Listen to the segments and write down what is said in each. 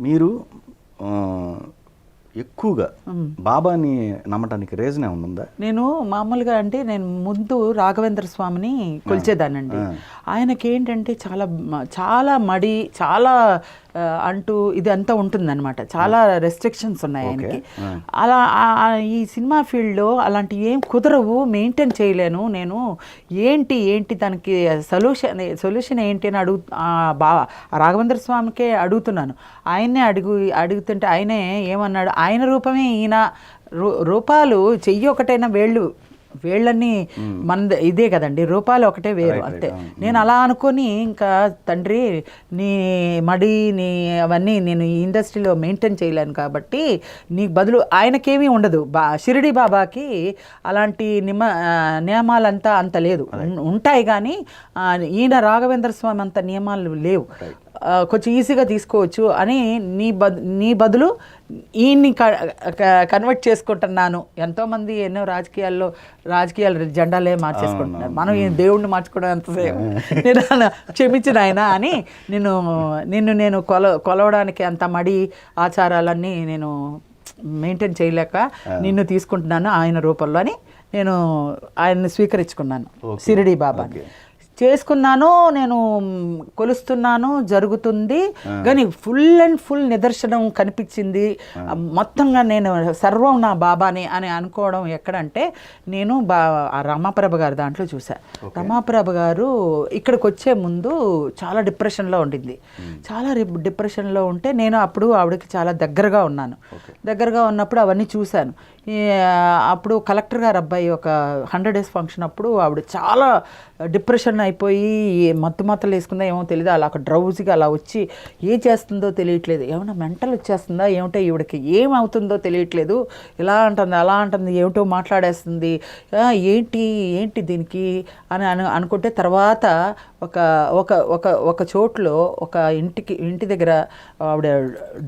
మీరు ఎక్కువగా బాబాని నమ్మటానికి రీజన్ ఏమైనా ఉందా? నేను మామూలుగా అంటే నేను ముందు రాఘవేంద్ర స్వామిని కొలిచేదానండి. ఆయనకి ఏంటంటే చాలా చాలా మడి, చాలా అంటూ ఇది అంతా ఉంటుందన్నమాట. చాలా రెస్ట్రిక్షన్స్ ఉన్నాయి ఆయనకి. అలా ఈ సినిమా ఫీల్డ్లో అలాంటి ఏం కుదరవు, మెయింటైన్ చేయలేను నేను. ఏంటి దానికి సొల్యూషన్ ఏంటి అని రాఘవేంద్ర స్వామికే అడుగుతున్నాను. ఆయన్నే అడుగుతుంటే ఆయనే ఏమన్నాడు, ఆయన రూపమే ఈయన. రూపాలు చెయ్యి ఒకటైనా వేళ్ళన్నీ మన ఇదే కదండి, రూపాలు ఒకటే వేరు అంతే. నేను అలా అనుకొని ఇంకా తండ్రి నీ మడి నీ అవన్నీ నేను ఈ ఇండస్ట్రీలో మెయింటైన్ చేయలేను కాబట్టి నీకు బదులు ఆయనకేమీ ఉండదు. షిరిడి బాబాకి అలాంటి నియమాలంతా అంత లేదు, ఉంటాయి కానీ ఈయన రాఘవేంద్ర స్వామి అంత నియమాలు లేవు, కొంచెం ఈజీగా తీసుకోవచ్చు అని నీ బదులు ఈయన్ని కన్వర్ట్ చేసుకుంటున్నాను. ఎంతోమంది ఎన్నో రాజకీయాల జెండాలే మార్చేసుకుంటున్నారు, మనం ఈ దేవుణ్ణి మార్చుకోవడం ఎంతసేపు, నేను క్షమించిన ఆయన అని నేను కొలవడానికి అంత మడి ఆచారాలన్నీ నేను మెయింటైన్ చేయలేక నిన్ను తీసుకుంటున్నాను ఆయన రూపంలో అని నేను ఆయన్ని స్వీకరించుకున్నాను. షిరిడి బాబాని చేసుకున్నాను, నేను కొలుస్తున్నాను, జరుగుతుంది. కానీ ఫుల్ నిదర్శనం కనిపించింది. మొత్తంగా నేను సర్వం నా బాబాని అని అనుకోవడం ఎక్కడంటే నేను రమాప్రభ గారు దాంట్లో చూశాను. రమాప్రభ గారు ఇక్కడికి వచ్చే ముందు చాలా డిప్రెషన్లో ఉండింది. చాలా డిప్రెషన్లో ఉంటే నేను అప్పుడు ఆవిడకి చాలా దగ్గరగా ఉన్నాను. దగ్గరగా ఉన్నప్పుడు అవన్నీ చూశాను. అప్పుడు కలెక్టర్ గారు అబ్బాయి ఒక 100 days ఫంక్షన్ అప్పుడు ఆవిడ చాలా డిప్రెషన్ అయిపోయి మత్తులు వేసుకుందా ఏమో తెలియదు, అలా ఒక డ్రౌజీగా అలా వచ్చి ఏం చేస్తుందో తెలియట్లేదు, ఏమన్నా మెంటల్ వచ్చేస్తుందా ఏమిటో, ఈవిడకి ఏమవుతుందో తెలియట్లేదు, ఇలా అంటుంది అలా అంటుంది, ఏమిటో మాట్లాడేస్తుంది, ఏంటి దీనికి అని అనుకుంటే తర్వాత ఒక చోట్లో ఒక ఇంటి దగ్గర ఆవిడ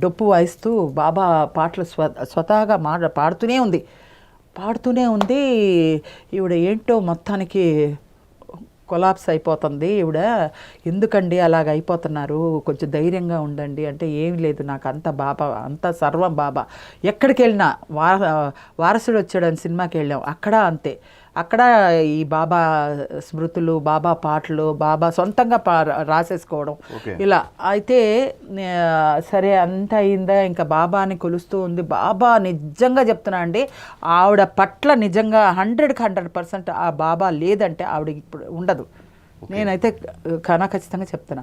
డొప్పు వాయిస్తూ బాబా పాటలు స్వతహాగా పాడుతూనే ఉంది. ఈవిడ ఏంటో మొత్తానికి కొలాప్స్ అయిపోతుంది. ఈవిడ ఎందుకండి అలాగ అయిపోతున్నారు, కొంచెం ధైర్యంగా ఉండండి అంటే ఏం లేదు, నాకు అంత బాబా, అంత సర్వం బాబా. ఎక్కడికి వెళ్ళినా వారసుడు వచ్చాడని సినిమాకి వెళ్ళాం, అక్కడ అంతే. అక్కడ ఈ బాబా స్మృతులు, బాబా పాటలు, బాబా సొంతంగా రాసేసుకోవడం ఇలా అయితే సరే అంత అయిందా, ఇంకా బాబాని కొలుస్తూ ఉంది. బాబా నిజంగా చెప్తున్నా అండి, ఆవిడ పట్ల నిజంగా 100% ఆ బాబా లేదంటే ఆవిడ ఇప్పుడు ఉండదు. నేనైతే ఖచ్చితంగా చెప్తున్నా,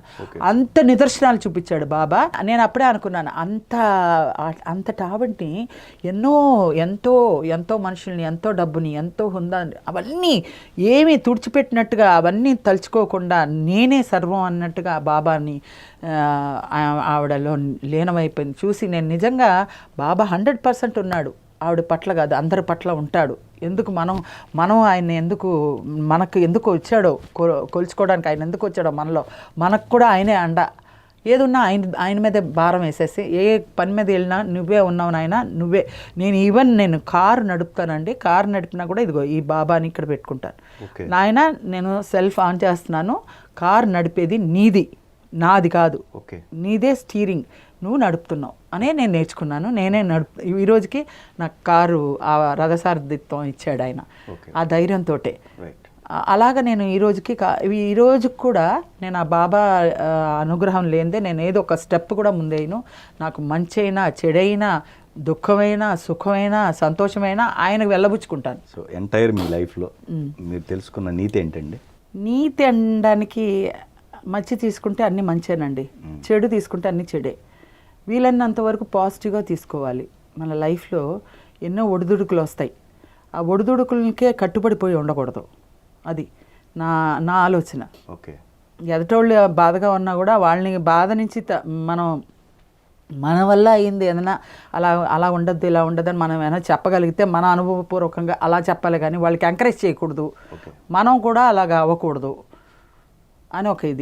అంత నిదర్శనాలు చూపించాడు బాబా. నేను అప్పుడే అనుకున్నాను, అంతటి ఆవిడ్ని ఎంతో మనుషుల్ని, ఎంతో డబ్బుని, ఎంతో హుందాన్ని, అవన్నీ ఏమీ తుడిచిపెట్టినట్టుగా అవన్నీ తలుచుకోకుండా నేనే సర్వం అన్నట్టుగా బాబాని ఆవిడలో లీనమైపోయింది చూసి నేను నిజంగా బాబా 100% ఉన్నాడు. ఆవిడ పట్ల కాదు, అందరి పట్ల ఉంటాడు. ఎందుకు మనం ఆయన మనకు ఎందుకు వచ్చాడో, కొలుచుకోవడానికి ఆయన ఎందుకు వచ్చాడో మనకు కూడా ఆయనే అండ. ఏదున్నా ఆయన మీదే భారం వేసేసి ఏ పని మీద వెళ్ళినా నువ్వే ఉన్నావు నాయన, నేను కారు నడుపుతానండి, కారు నడిపినా కూడా ఇదిగో ఈ బాబాని ఇక్కడ పెట్టుకుంటాను. నాయన నేను సెల్ఫ్ ఆన్ చేస్తున్నాను, కారు నడిపేది నాది కాదు, నీదే స్టీరింగ్, నువ్వు నడుపుతున్నావు అనే నేను నేర్చుకున్నాను. నేనే ఈ రోజుకి నాకు కారు ఆ రథసారథిత్వం ఇచ్చాడు ఆయన, ఆ ధైర్యంతో. అలాగ నేను ఈ రోజుకి కూడా నేను ఆ బాబా అనుగ్రహం లేనిదే నేను ఏదో ఒక స్టెప్ కూడా ముందేను. నాకు మంచైనా చెడైనా దుఃఖమైనా సుఖమైనా సంతోషమైనా ఆయనకు వెళ్ళబుచ్చుకుంటాను. సో ఎంటైర్ మీ లైఫ్లో మీరు తెలుసుకున్న నీతి ఏంటండి? నీతి అనడానికి మంచి తీసుకుంటే అన్నీ మంచేనండి, చెడు తీసుకుంటే అన్నీ చెడే. వీలైనంత వరకు పాజిటివ్గా తీసుకోవాలి. మన లైఫ్లో ఎన్నో ఒడిదుడుకులు వస్తాయి, ఆ ఒడిదుడుకులకే కట్టుబడిపోయి ఉండకూడదు. అది నా ఆలోచన. ఎదటోళ్ళు బాధగా ఉన్నా కూడా వాళ్ళని బాధ నుంచి మన వల్ల అయింది ఏదైనా అలా ఉండద్దు ఇలా ఉండదని మనం ఏమైనా చెప్పగలిగితే మన అనుభవపూర్వకంగా అలా చెప్పాలి, కానీ వాళ్ళకి ఎంకరేజ్ చేయకూడదు, మనం కూడా అలాగా అవ్వకూడదు అని ఒక ఇది.